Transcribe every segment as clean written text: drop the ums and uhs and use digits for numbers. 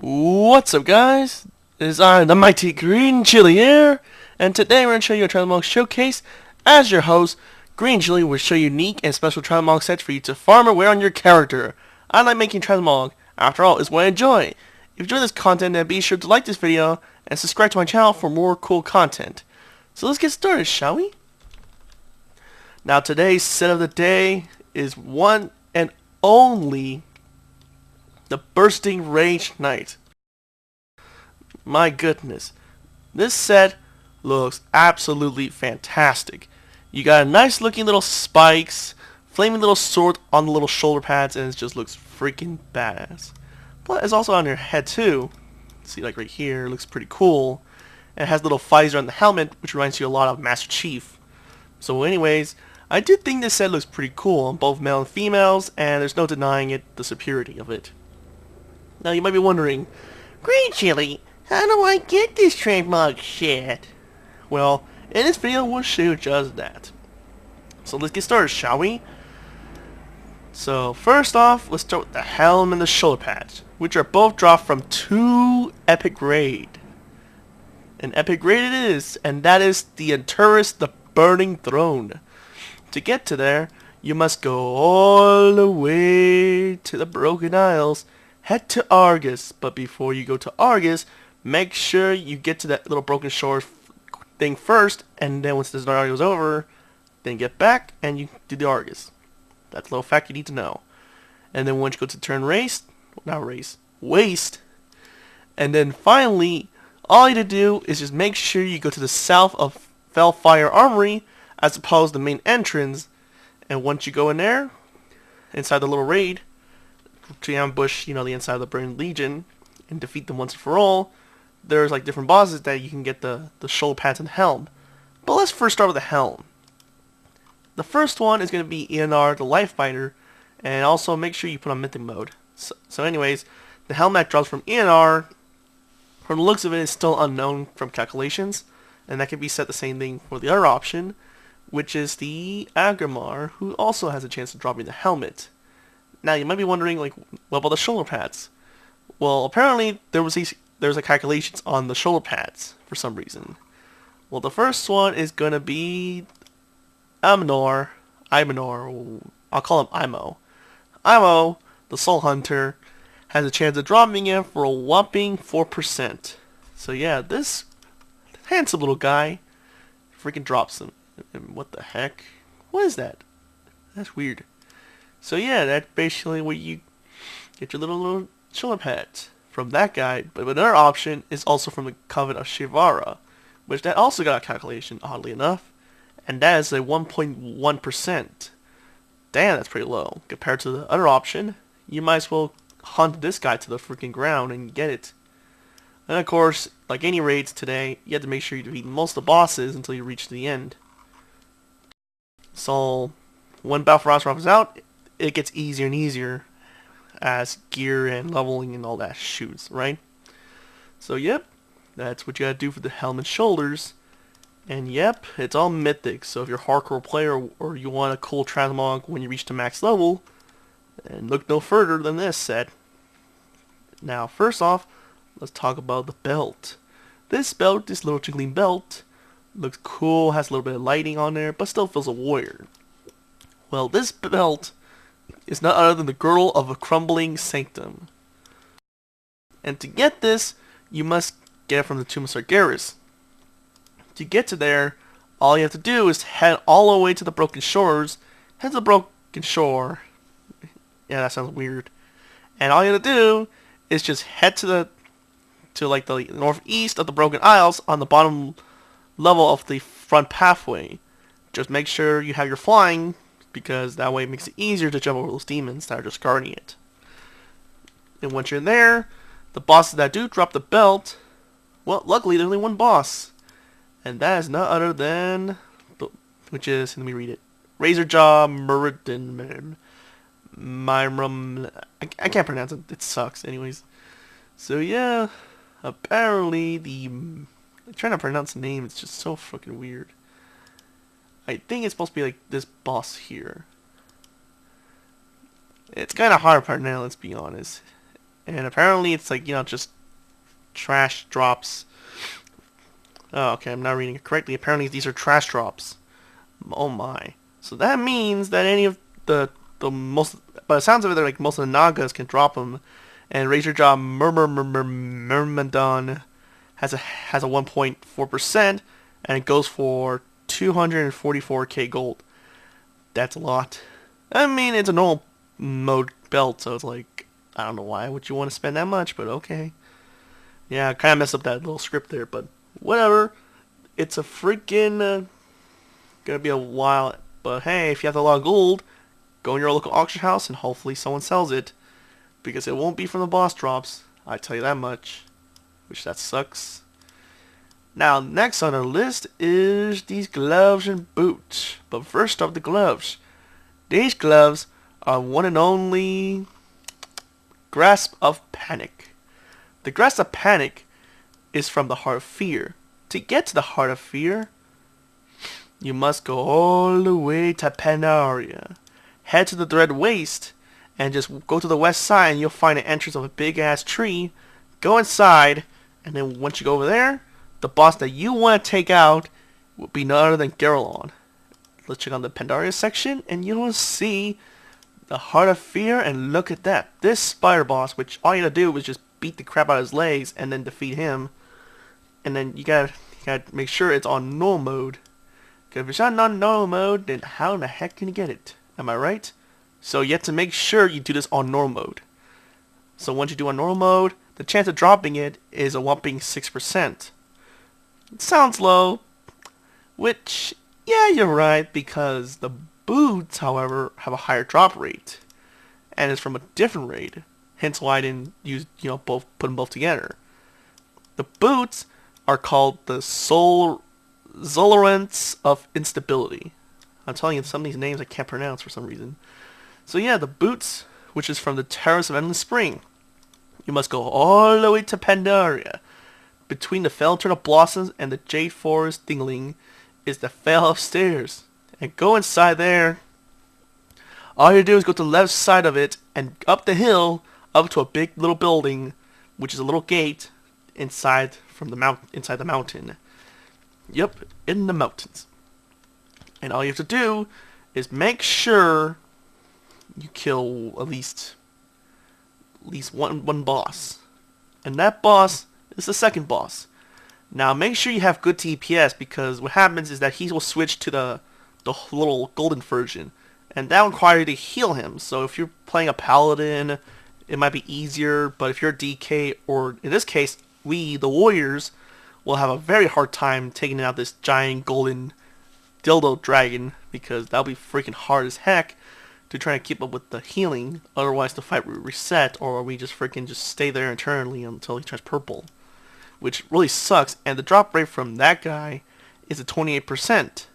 What's up, guys? It is I, the mighty Greenchili here, and today we're going to show you a Transmog showcase. As your host, Greenchili will show you unique and special Transmog sets for you to farm or wear on your character. I like making Transmog. After all, it's what I enjoy. If you enjoy this content, then be sure to like this video and subscribe to my channel for more cool content. So let's get started, shall we? Now today's set of the day is one and only the Bursting Rage Knight. My goodness, this set looks absolutely fantastic. You got a nice looking little spikes, flaming little sword on the little shoulder pads, and it just looks freaking badass. But it's also on your head too. See, like right here, it looks pretty cool. And it has a little visor on the helmet, which reminds you a lot of Master Chief. So anyways, I did think this set looks pretty cool on both male and females, and there's no denying it, the superiority of it. Now you might be wondering, Greenchili, how do I get this Transmog shit? Well, in this video we'll show you just that. So let's get started, shall we? So first off, let's start with the Helm and the shoulder pads, which are both dropped from 2 epic raid. An epic raid it is, and that is the Anturus, the Burning Throne. To get to there, you must go all the way to the Broken Isles, head to Argus, but before you go to Argus, make sure you get to that little Broken Shore thing first, and then once the scenario is over, then get back and you do the Argus. That's a little fact you need to know. And then once you go to turn waste, and then finally, all you need to do is just make sure you go to the south of Fellfire Armory, as opposed to the main entrance, and once you go in there, inside the little raid, to ambush, the inside of the Burning Legion, and defeat them once and for all, there's like different bosses that you can get the shoulder pads and helm. But let's first start with the helm. The first one is going to be ENR, the Life Fighter, and also make sure you put on Mythic mode. So anyways, the helm that drops from ENR, from the looks of it, is still unknown from calculations, and that can be set the same thing for the other option, which is the Agrimar, who also has a chance of dropping the helmet. Now you might be wondering, like, what about the shoulder pads? Well, apparently there's a calculations on the shoulder pads for some reason. Well, the first one is gonna be Imanor. I'll call him Imo. Imo, the Soul Hunter, has a chance of dropping it for a whopping 4%. So yeah, this handsome little guy freaking drops him. And what the heck? What is that? That's weird. So yeah, that's basically where you get your little shoulder pads from that guy. But another option is also from the Coven of Shivara, which that also got a calculation, oddly enough, and that is a 1.1%. Damn, that's pretty low. Compared to the other option, you might as well hunt this guy to the freaking ground and get it. And of course, like any raids today, you have to make sure you defeat most of the bosses until you reach the end. So, when Battle for Azeroth is out, it gets easier and easier as gear and leveling and all that shoots, right? So yep, that's what you gotta do for the helm and shoulders. And yep, it's all mythic, so if you're a hardcore player or you want a cool Transmog when you reach the max level, then look no further than this set. Now first off, let's talk about the belt. This little twinkling belt, looks cool, has a little bit of lighting on there, but still feels a warrior. Well, this belt is none other than the Girdle of a Crumbling Sanctum. And to get this, you must get it from the Tomb of Sargeras. To get to there, all you have to do is head all the way to the Broken Shores, head to the Broken Shore. Yeah, that sounds weird. And all you have to do is just head to the northeast of the Broken Isles on the bottom level of the front pathway. Just make sure you have your flying, because that way it makes it easier to jump over those demons that are just guarding it. And once you're there, the bosses that do drop the belt, well, luckily there's only one boss, and that is none other than, which is, let me read it, Razorjaw Muradin. I can't pronounce it. It sucks. Anyways, so yeah, apparently I'm trying to pronounce the name. It's just so fucking weird. I think it's supposed to be like this boss here. It's kind of hard part now, let's be honest. And apparently it's like, you know, just trash drops. Oh, okay, I'm not reading it correctly. Apparently these are trash drops. Oh my. So that means that any of the most, by the sounds of it, they're like most of the Nagas can drop them. And Razor Jaw Myrmidon has a 1.4%, and it goes for 244k gold. That's a lot. I mean, it's a normal mode belt, so it's like, I don't know why would you want to spend that much, but okay. Yeah, I kind of messed up that little script there, but whatever. It's a freaking gonna be a while, but hey, if you have a lot of gold, go in your local auction house and hopefully someone sells it, because it won't be from the boss drops. I tell you that much. Which that sucks. Now, next on our list is these gloves and boots. But first off, the gloves. These gloves are one and only Grasp of Panic. The Grasp of Panic is from the Heart of Fear. To get to the Heart of Fear, you must go all the way to Pandaria. Head to the Dread Waste and just go to the west side and you'll find an entrance of a big ass tree. Go inside, and then once you go over there, the boss that you want to take out will be none other than Garelon. Let's check on the Pandaria section, and you'll see the Heart of Fear, and look at that. This spider boss, which all you gotta do is just beat the crap out of his legs and then defeat him. And then you gotta make sure it's on normal mode. Because if it's not on normal mode, then how in the heck can you get it? Am I right? So you have to make sure you do this on normal mode. So once you do on normal mode, the chance of dropping it is a whopping 6%. It sounds low, which, yeah, you're right, because the boots, however, have a higher drop rate, and it's from a different raid. Hence why I didn't use, put them both together. The boots are called the Zolorants of Instability. I'm telling you, some of these names I can't pronounce for some reason. So yeah, the boots, which is from the Terrace of Endless Spring. You must go all the way to Pandaria. Between the Fell Turtle Blossoms and the Jade Forest Dingling is the Fell Upstairs. And go inside there. All you do is go to the left side of it and up the hill, up to a big little building, which is a little gate inside the mountain. Yep, in the mountains. And all you have to do is make sure you kill at least one boss. And that boss is the second boss. Now make sure you have good TPS, because what happens is that he will switch to the little golden version, and that will require you to heal him. So if you're playing a paladin, it might be easier, but if you're a DK, or in this case, we, the warriors, will have a very hard time taking out this giant golden dildo dragon, because that'll be freaking hard as heck to try to keep up with the healing. Otherwise the fight will reset, or we just freaking stay there eternally until he turns purple, which really sucks. And the drop rate from that guy is at 28%.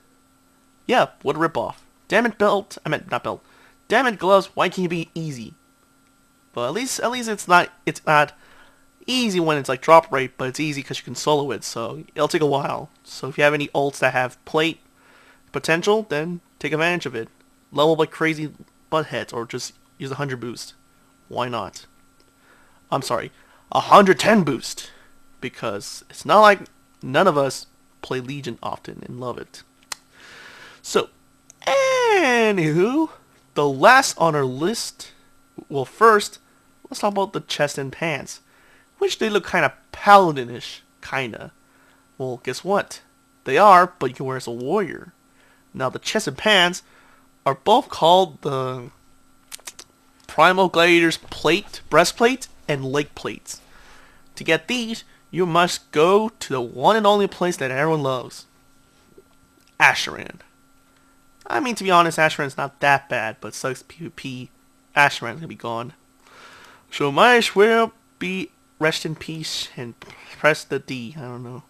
Yeah, what a ripoff. Damn it, belt. I meant not belt. Damn it, gloves. Why can't you be easy? But at least it's not easy when it's like drop rate, but it's easy because you can solo it, so it'll take a while. So if you have any ults that have plate potential, then take advantage of it. Level like crazy buttheads, or just use a 100 boost. Why not? I'm sorry, 110 boost, because it's not like none of us play Legion often and love it. So, anywho, the last on our list, well, first, let's talk about the chest and pants, which they look kind of paladinish, kinda. Well, guess what? They are, but you can wear as a warrior. Now, the chest and pants are both called the Primal Gladiator's breastplate and leg plates. To get these, you must go to the one and only place that everyone loves, Asheran. I mean, to be honest, Asheran's not that bad, but sucks PvP. Asheran's gonna be gone. So might as well be rest in peace and press the D, I don't know.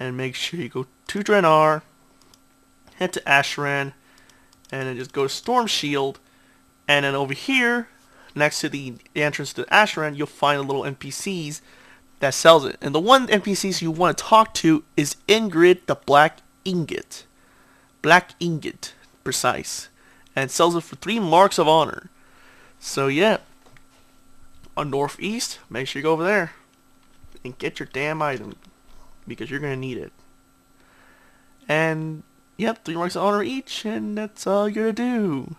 And make sure you go to Draenor, head to Asheran, and then just go to Storm Shield, and then over here, next to the entrance to Asheran, you'll find the little NPCs that sells it. And the one NPCs you want to talk to is Ingrid the Black Ingot. black ingot, precise, and sells it for 3 marks of honor. So yeah, on Northeast, make sure you go over there and get your damn item, because you're gonna need it. And yep, 3 marks of honor each, and that's all you're gonna do.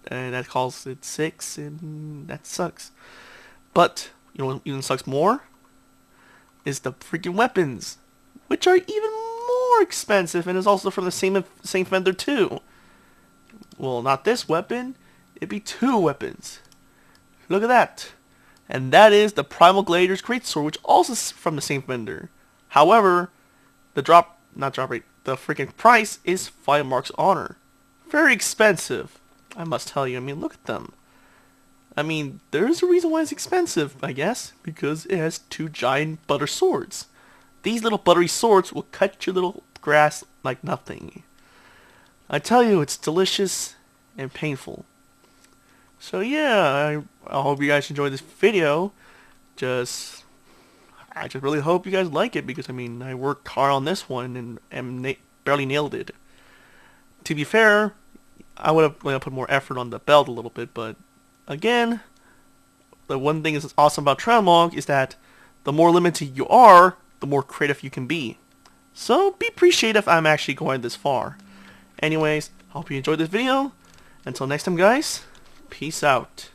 And that calls it 6, and that sucks. But you know what even sucks more? Is the freaking weapons, which are even more expensive, and is also from the same vendor too. Well, not this weapon. It'd be 2 weapons. Look at that. And that is the Primal Gladiator's Greatsword, which also is from the same vendor. However, the the freaking price is 5 marks honor. Very expensive, I must tell you. I mean, look at them. I mean, there's a reason why it's expensive, I guess, because it has 2 giant butter swords. These little buttery swords will cut your little grass like nothing. I tell you, it's delicious and painful. So yeah, I hope you guys enjoyed this video. I just really hope you guys like it, because I mean, I worked hard on this one and barely nailed it. To be fair, I would have put more effort on the belt a little bit, but again, the one thing that's awesome about Transmog is that the more limited you are, the more creative you can be. So be appreciative I'm actually going this far. Anyways, hope you enjoyed this video. Until next time, guys, peace out.